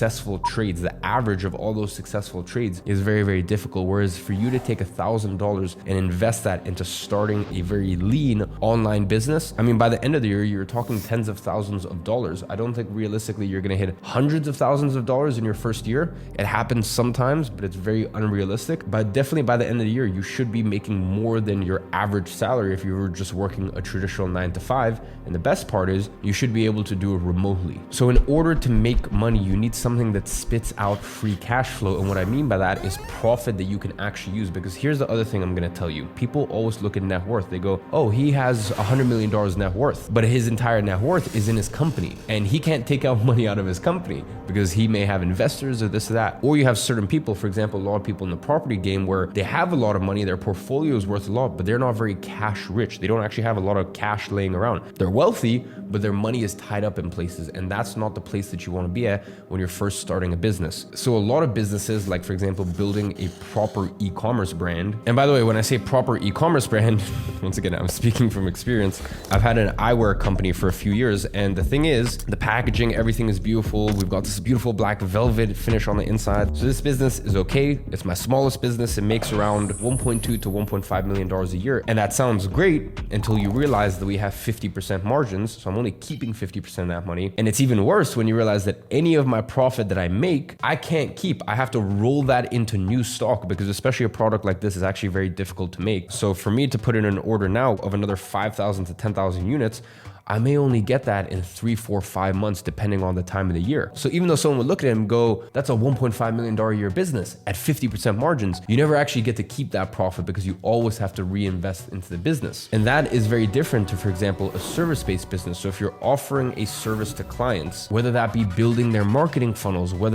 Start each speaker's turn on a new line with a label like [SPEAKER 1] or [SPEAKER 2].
[SPEAKER 1] successful trades, the average of all those successful trades is very, very difficult. Whereas for you to take $1,000 and invest that into starting a very lean online business, I mean, by the end of the year, you're talking tens of thousands of dollars. I don't think realistically you're going to hit hundreds of thousands of dollars in your first year. It happens sometimes, but it's very unrealistic. But definitely by the end of the year, you should be making more than your average salary if you were just working a traditional 9 to 5. And the best part is you should be able to do it remotely. So in order to make money, you need something that spits out free cash flow. And what I mean by that is profit that you can actually use. Because here's the other thing I'm going to tell you. People always look at net worth. They go, oh, he has $100 million net worth, but his entire net worth is in his company and he can't take out money out of his company because he may have investors or this or that. Or you have certain people, for example, a lot of people in the property game where they have a lot of money, their portfolio is worth a lot, but they're not very cash rich. They don't actually have a lot of cash laying around. They're wealthy, but their money is tied up in places. And that's not the place that you want to be at when you're first starting a business. So a lot of businesses, like for example, building a proper e-commerce brand. And by the way, when I say proper e-commerce brand, once again, I'm speaking from experience. I've had an eyewear company for a few years. And the thing is, the packaging, everything is beautiful. We've got this beautiful black velvet finish on the inside. So this business is okay. It's my smallest business. It makes around $1.2 to $1.5 million a year. And that sounds great until you realize that we have 50% margins. So I'm only keeping 50% of that money. And it's even worse when you realize that any of my profit that I make, I can't keep. I have to roll that into new stock because especially a product like this is actually very difficult to make. So for me to put in an order now of another 5,000 to 10,000 units, I may only get that in 3, 4, 5 months, depending on the time of the year. So even though someone would look at it and go, that's a $1.5 million a year business at 50% margins, you never actually get to keep that profit because you always have to reinvest into the business. And that is very different to, for example, a service-based business. So if you're offering a service to clients, whether that be building their marketing funnels, whether